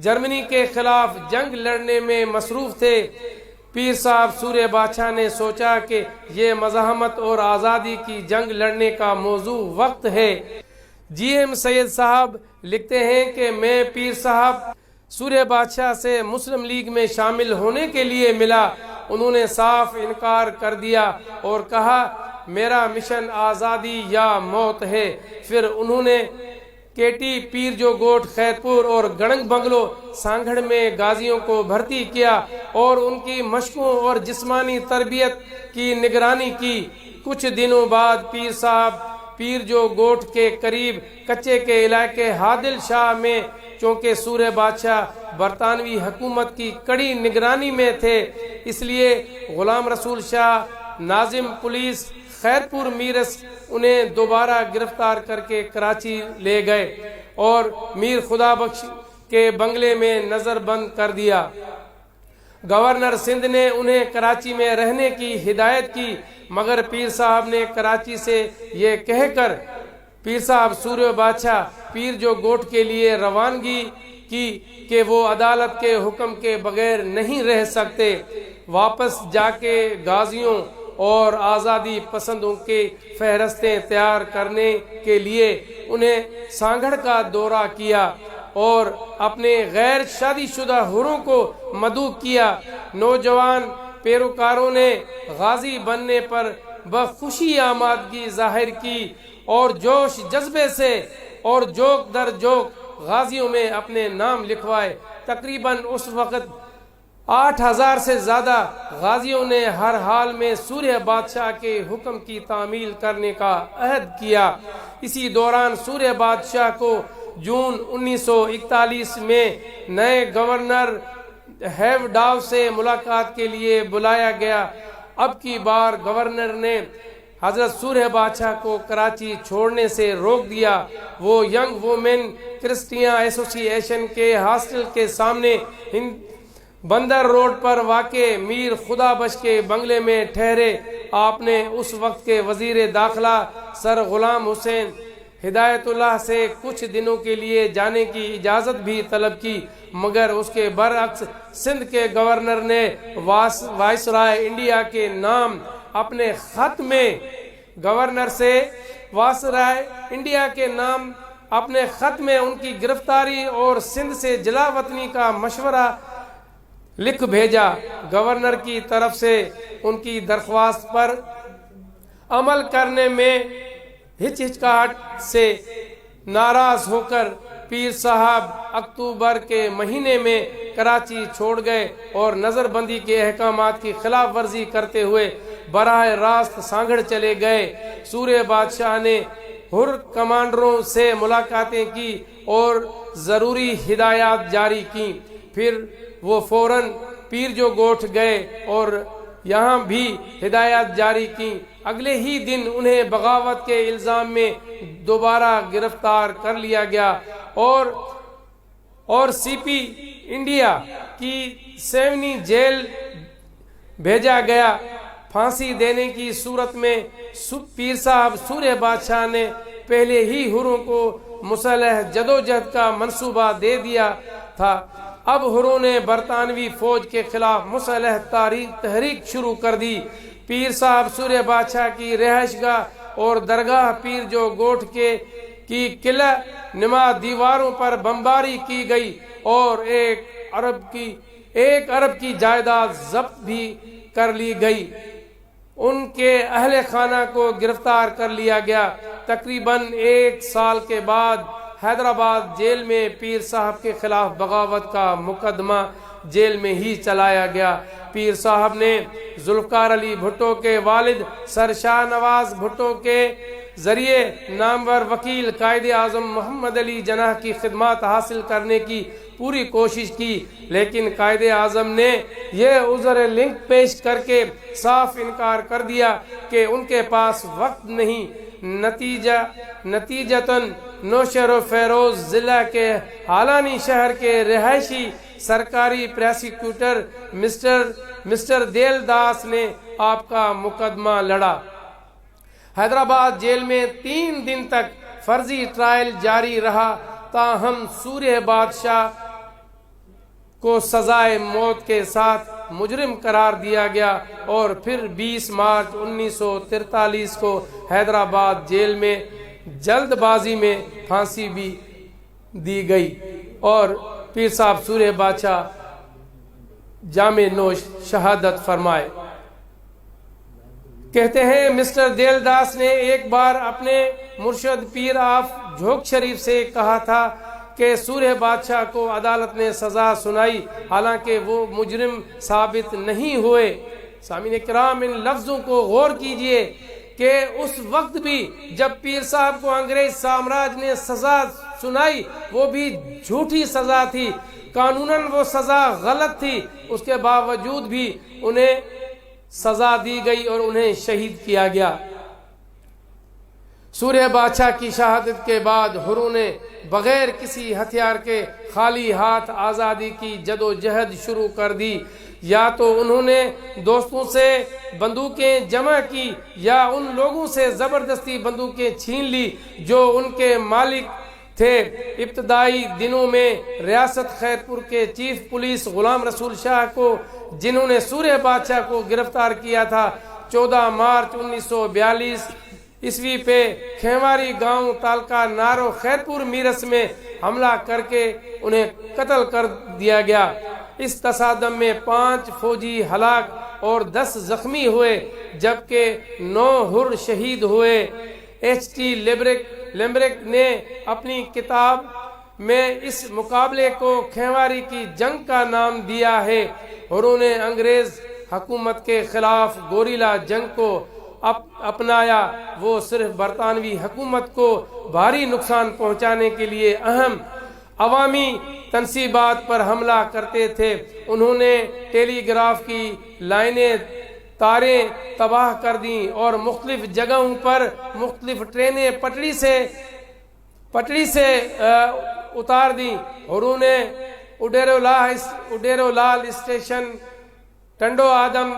جرمنی کے خلاف جنگ لڑنے میں مصروف تھے. پیر صاحب سوریہ بادشاہ نے سوچا کہ یہ مزاحمت اور آزادی کی جنگ لڑنے کا موضوع وقت ہے. جی ایم سید صاحب لکھتے ہیں کہ میں پیر صاحب سوریہ بادشاہ سے مسلم لیگ میں شامل ہونے کے لیے ملا. انہوں نے صاف انکار کر دیا اور کہا میرا مشن آزادی یا موت ہے. پھر انہوں نے کیٹی پیر جو گوٹ خیرپور اور گڑنگ بنگلو سانگھڑ میں غازیوں کو بھرتی کیا اور ان کی مشقوں اور جسمانی تربیت کی نگرانی کی. کچھ دنوں بعد پیر صاحب پیر جو گوٹ کے قریب کچے کے علاقے حادل شاہ میں، چونکہ سوریہ بادشاہ برطانوی حکومت کی کڑی نگرانی میں تھے اس لیے غلام رسول شاہ ناظم پولیس خیرپور میرس انہیں دوبارہ گرفتار کر کے کراچی لے گئے اور میر خدا بخش کے بنگلے میں نظر بند کر دیا۔ گورنر سندھ نے انہیں کراچی میں رہنے کی ہدایت کی، مگر پیر صاحب نے کراچی سے یہ کہہ کر پیر صاحب سوریہ بادشاہ پیر جو گوٹ کے لیے روانگی کی کہ وہ عدالت کے حکم کے بغیر نہیں رہ سکتے، واپس جا کے غازیوں اور آزادی پسندوں کے فہرستیں تیار کرنے کے لیے انہیں سانگھڑ کا دورہ کیا اور اپنے غیر شادی شدہ حوروں کو مدعو کیا۔ نوجوان پیروکاروں نے غازی بننے پر بخوشی آمادگی ظاہر کی اور جوش جذبے سے اور جوک در جوک غازیوں میں اپنے نام لکھوائے۔ تقریباً اس وقت 8,000 سے زیادہ غازیوں نے ہر حال میں سوریہ بادشاہ کے حکم کی تعمیل کرنے کا عہد کیا۔ اسی دوران سوریہ بادشاہ کو جون 1941 میں نئے گورنر ہیو ڈاو سے ملاقات کے لیے بلایا گیا۔ اب کی بار گورنر نے حضرت سوریہ بادشاہ کو کراچی چھوڑنے سے روک دیا۔ وہ ینگ وومن کرسچین ایسوسی ایشن کے ہاسٹل کے سامنے بندر روڈ پر واقع میر خدا بخش کے بنگلے میں ٹھہرے۔ آپ نے اس وقت کے وزیر داخلہ سر غلام حسین ہدایت اللہ سے کچھ دنوں کے لیے جانے کی اجازت بھی طلب کی، مگر اس کے برعکس سندھ کے گورنر نے وائسرائے انڈیا کے نام اپنے خط میں گورنر سے وائسرائے انڈیا کے نام اپنے خط میں ان کی گرفتاری اور سندھ سے جلا وطنی کا مشورہ لکھ بھیجا۔ گورنر کی طرف سے ان کی درخواست پر عمل کرنے میں ہچکچاہٹ سے ناراض ہو کر پیر صاحب اکتوبر کے مہینے میں کراچی چھوڑ گئے اور نظر بندی کے احکامات کی خلاف ورزی کرتے ہوئے براہ راست سانگھڑ چلے گئے۔ سوریہ بادشاہ نے حر کمانڈروں سے ملاقاتیں کی اور ضروری ہدایات جاری کی، پھر وہ فوراً پیر جو گوٹھ گئے اور یہاں بھی ہدایات جاری کی۔ اگلے ہی دن انہیں بغاوت کے الزام میں دوبارہ گرفتار کر لیا گیا اور سی پی انڈیا کی سیونی جیل بھیجا گیا۔ پھانسی دینے کی صورت میں پیر صاحب سوریہ بادشاہ نے پہلے ہی حروں کو مسلح جدوجہد کا منصوبہ دے دیا تھا۔ اب حروں نے برطانوی فوج کے خلاف مسلح تحریک شروع کر دی۔ پیر صاحب سوریہ بادشاہ کی رہائش گاہ اور درگاہ پیر جو گوٹھ کی قلعہ نما دیواروں پر بمباری کی گئی اور ایک ارب کی جائیداد ضبط بھی کر لی گئی۔ ان کے اہل خانہ کو گرفتار کر لیا گیا۔ تقریباً 1 سال کے بعد حیدرآباد جیل میں پیر صاحب کے خلاف بغاوت کا مقدمہ جیل میں ہی چلایا گیا۔ پیر صاحب نے ذوالفقار علی بھٹو کے والد سر شاہ نواز بھٹو کے ذریعے نامور وکیل قائد اعظم محمد علی جناح کی خدمات حاصل کرنے کی پوری کوشش کی، لیکن قائد اعظم نے یہ عذر لنک پیش کر کے صاف انکار کر دیا کہ ان کے پاس وقت نہیں۔ نتیجتاً نوشہر و فیروز ضلع کے حالانی شہر کے رہائشی سرکاری پروسیکیوٹر مسٹر دیل داس نے آپ کا مقدمہ لڑا۔ حیدرآباد جیل میں 3 دن تک فرضی ٹرائل جاری رہا، تاہم سوریہ بادشاہ کو سزائے موت کے ساتھ مجرم قرار دیا گیا اور پھر 20 مارچ 1943 کو حیدرآباد جیل میں جلد بازی میں پھانسی بھی دی گئی اور پیر صاحب سوریہ بادشاہ جامع نوش شہادت فرمائے۔ کہتے ہیں مسٹر دیل داس نے ایک بار اپنے مرشد پیر آف جھوک شریف سے کہا تھا کہ سوریہ بادشاہ کو عدالت نے سزا سنائی، حالانکہ وہ مجرم ثابت نہیں ہوئے۔ سامعین کرام، ان لفظوں کو غور کیجئے کہ اس وقت بھی جب پیر صاحب کو انگریز سامراج نے سزا سنائی وہ بھی جھوٹی سزا تھی، قانوناً وہ سزا غلط تھی، اس کے باوجود بھی انہیں سزا دی گئی اور انہیں شہید کیا گیا۔ سورہ بادشاہ کی شہادت کے بعد حروں نے بغیر کسی ہتھیار کے خالی ہاتھ آزادی کی جدوجہد شروع کر دی۔ یا تو انہوں نے دوستوں سے بندوقیں جمع کی یا ان لوگوں سے زبردستی بندوقیں چھین لی جو ان کے مالک تھے۔ ابتدائی دنوں میں ریاست خیرپور کے چیف پولیس غلام رسول شاہ کو، جنہوں نے سورہ بادشاہ کو گرفتار کیا تھا، 14 مارچ 1942 عیسوی پہ کھیواری گاؤں تعلقہ نارو خیرپور میرس میں حملہ کر کے انہیں قتل کر دیا گیا۔ اس تصادم میں 5 فوجی ہلاک اور 10 زخمی ہوئے جبکہ 9 حر شہید ہوئے۔ ایچ ٹی لیمبرک نے اپنی کتاب میں اس مقابلے کو کھیواری کی جنگ کا نام دیا ہے۔ حروں نے انگریز حکومت کے خلاف گوریلا جنگ کو اپنایا۔ وہ صرف برطانوی حکومت کو بھاری نقصان پہنچانے کے لیے اہم عوامی تنصیبات پر حملہ کرتے تھے۔ انہوں نے ٹیلی گراف کی لائنیں، تاریں تباہ کر دیں اور مختلف جگہوں پر مختلف ٹرینیں پٹری سے اتار دیں۔ حروں نے اڈیرو لال اسٹیشن ٹنڈو آدم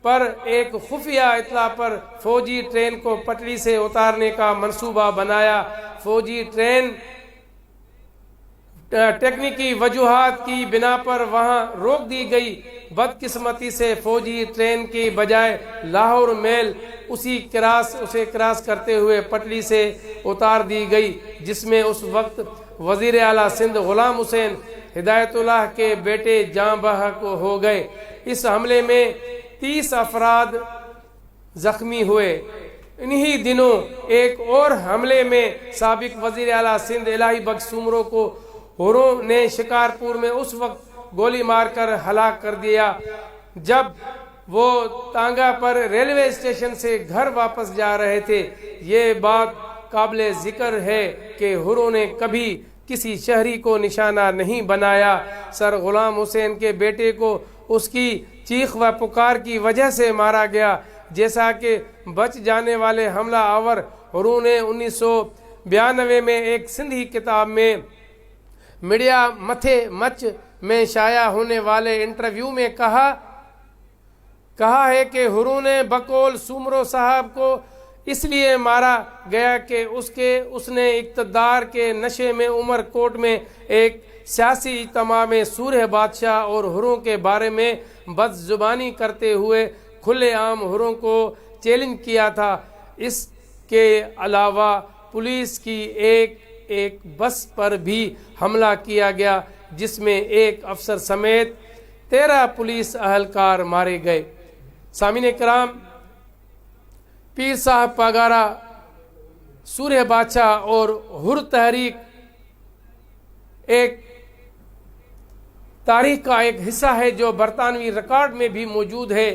پر ایک خفیہ اطلاع پر فوجی ٹرین کو پٹری سے اتارنے کا منصوبہ بنایا۔ فوجی ٹرین ٹیکنیکی وجوہات کی بنا پر وہاں روک دی گئی۔ بدقسمتی سے فوجی ٹرین کی بجائے لاہور میل اسے کراس کرتے ہوئے پٹری سے اتار دی گئی، جس میں اس وقت وزیر اعلیٰ سندھ غلام حسین ہدایت اللہ کے بیٹے جاں بحق ہو گئے۔ اس حملے میں 30 افراد زخمی ہوئے۔ انہی دنوں ایک اور حملے میں سابق وزیر اعلیٰ سندھ الہی بخش سومرو کو حروں نے شکارپور میں اس وقت گولی مار کر ہلاک کر دیا جب وہ تانگا پر ریلوے اسٹیشن سے گھر واپس جا رہے تھے۔ یہ بات قابل ذکر ہے کہ حروں نے کبھی کسی شہری کو نشانہ نہیں بنایا۔ سر غلام حسین کے بیٹے کو اس کی چیخ و پکار کی وجہ سے مارا گیا، جیسا کہ بچ جانے والے حملہ آور حروں نے 1992 میں ایک سندھی کتاب میں میڈیا متھے مچ میں شائع ہونے والے انٹرویو میں کہا ہے کہ حروں نے بقول سومرو صاحب کو اس لیے مارا گیا کہ اس نے اقتدار کے نشے میں عمر کوٹ میں ایک سیاسی اجتماع میں سورہ بادشاہ اور حروں کے بارے میں بد زبانی کرتے ہوئے کھلے عام حروں کو چیلنج کیا تھا۔ اس کے علاوہ پولیس کی ایک بس پر بھی حملہ کیا گیا، جس میں ایک افسر سمیت 13 پولیس اہلکار مارے گئے۔ سامعین کرام، پیر صاحب پاگارا، سورہ بادشاہ اور حر تحریک ایک تاریخ کا ایک حصہ ہے جو برطانوی ریکارڈ میں بھی موجود ہے۔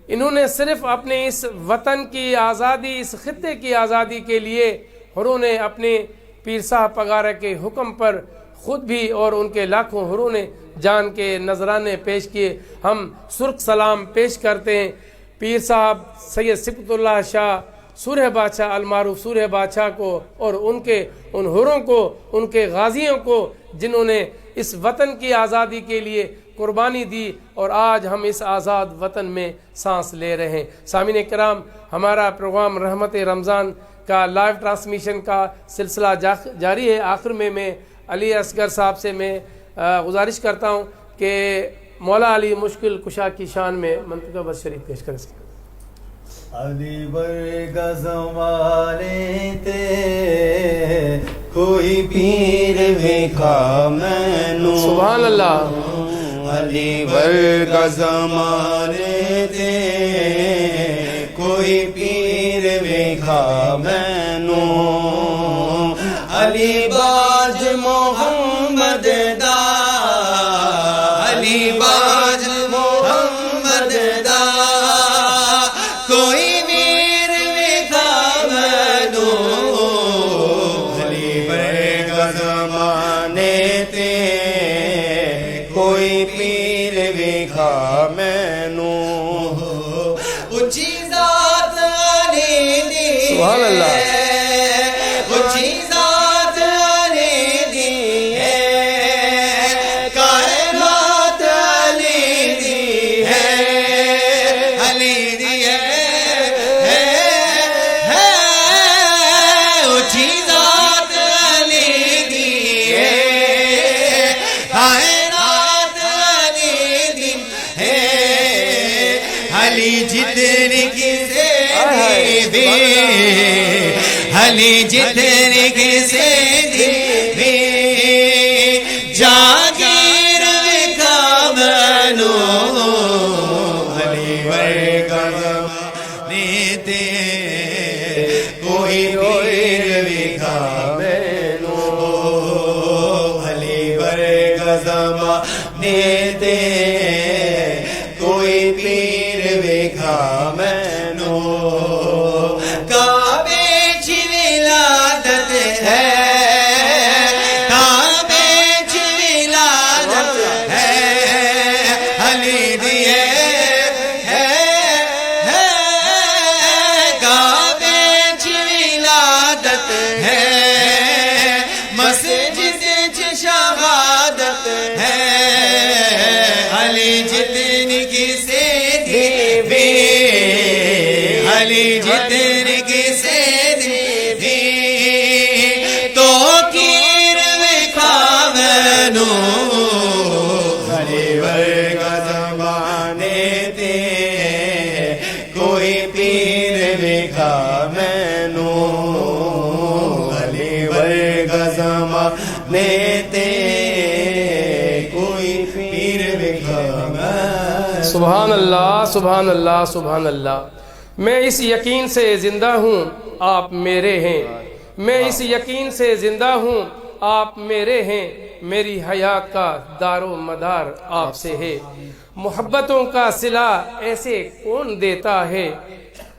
انہوں نے صرف اپنے اس وطن کی آزادی، اس خطے کی آزادی کے لیے حروں نے اپنے پیر صاحب پگارا کے حکم پر خود بھی اور ان کے لاکھوں حروں نے جان کے نذرانے پیش کیے۔ ہم سرخ سلام پیش کرتے ہیں پیر صاحب سید صفت اللہ شاہ سورہ بادشاہ المعروف سورہ بادشاہ کو اور ان حروں کو، ان کے غازیوں کو جنہوں نے اس وطن کی آزادی کے لیے قربانی دی اور آج ہم اس آزاد وطن میں سانس لے رہے ہیں۔ سامعین کرام، ہمارا پروگرام رحمت رمضان کا لائیو ٹرانسمیشن کا سلسلہ جاری ہے۔ آخر میں علی اصغر صاحب سے میں گزارش کرتا ہوں کہ مولا علی مشکل کشا کی شان میں منطقہ بس شریف پیش کریں۔ علی ورگا زمانے تے کوئی پیر ویکھا مینوں، سبحان اللہ۔ علی ورگا زمانے تے کوئی پیر ویکھا مینوں، علی باج محمد دا، علی باج محمد دا کوئی ویر ویکھا مینوں، علی ورگا زمانے تے کوئی پیر ویکھا مینوں، سبحان اللہ اونچی ذات علی دی ہے کائنات علی دی ہے علی دی ہے اونچی ذات علی دی ہے کائنات علی دی ہے علی جتنے کی بھی علی جتنے کی بھی جاگیر کا بنو علی ورگا نیتے کوئی پیر وکھا بنو علی ورگا زمانے تے کوئی پیر وکھا بنو کعبے کی ولادت ہے کعبے کی ولادت ہے علی دی ہے کعبے کی ولادت ہے مسجد کی شہادت ہے علی جتنی کی سیدھی بھی علی جتنی کی سیدھی بھی تو کیر وکھا بنو علی ورگا زمانے تے کوئی پیر وکھا بنو علی ورگا زمانے تے کوئی پیر وکھا بنو سبحان اللہ سبحان اللہ سبحان اللہ میں اس یقین سے زندہ ہوں آپ میرے ہیں میں اس یقین سے زندہ ہوں آپ میرے ہیں میری حیات کا دار و مدار آپ سے ہے محبتوں کا صلہ ایسے کون دیتا ہے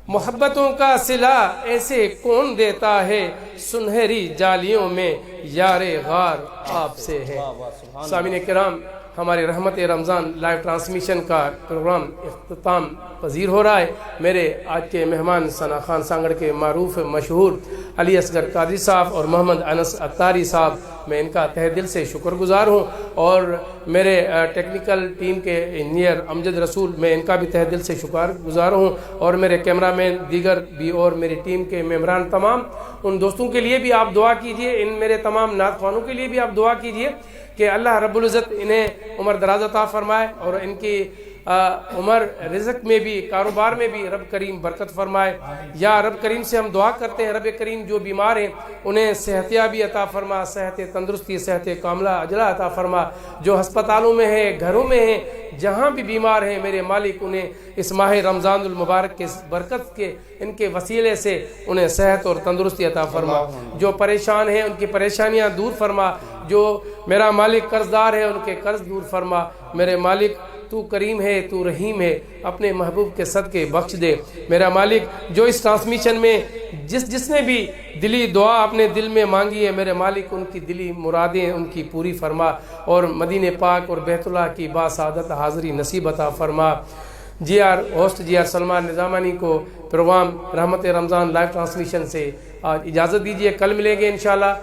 محبتوں کا صلہ ایسے کون دیتا ہے سنہری جالیوں میں یار غار آپ سے ہے سامعین کرام ہمارے رحمت رمضان لائیو ٹرانسمیشن کا پروگرام اختتام پذیر ہو رہا ہے میرے آج کے مہمان ثنا خان سانگڑ کے معروف مشہور علی اصغر قادری صاحب اور محمد انس اتاری صاحب میں ان کا تہ دل سے شکر گزار ہوں اور میرے ٹیکنیکل ٹیم کے انجینئر امجد رسول میں ان کا بھی تہ دل سے شکر گزار ہوں اور میرے کیمرہ مین دیگر بھی اور میری ٹیم کے ممبران تمام ان دوستوں کے لیے بھی آپ دعا کیجئے ان میرے تمام نعت خوانوں کے لیے بھی آپ دعا کیجئے کہ اللہ رب العزت انہیں عمر دراز عطا فرمائے اور ان کی عمر رزق میں بھی کاروبار میں بھی رب کریم برکت فرمائے یا رب کریم سے ہم دعا کرتے ہیں رب کریم جو بیمار ہیں انہیں صحتیابی عطا فرما صحت تندرستی صحت کاملہ اجلا عطا فرما جو ہسپتالوں میں ہیں گھروں میں ہیں جہاں بھی بیمار ہیں میرے مالک انہیں اس ماہ رمضان المبارک کے برکت کے ان کے وسیلے سے انہیں صحت اور تندرستی عطا فرما جو پریشان ہیں ان کی پریشانیاں دور فرما جو میرا مالک قرضدار ہے ان کے قرض دور فرما میرے مالک تو کریم ہے تو رحیم ہے اپنے محبوب کے صدقے بخش دے میرا مالک جو اس ٹرانسمیشن میں جس نے بھی دلی دعا اپنے دل میں مانگی ہے میرے مالک ان کی دلی مرادیں ان کی پوری فرما اور مدینہ پاک اور بیت اللہ کی باسعادت حاضری نصیب عطا فرما host G R Salman Nizamani کو پروگرام رحمت رمضان لائیو ٹرانسمیشن سے آج اجازت دیجیے کل ملیں گے انشاءاللہ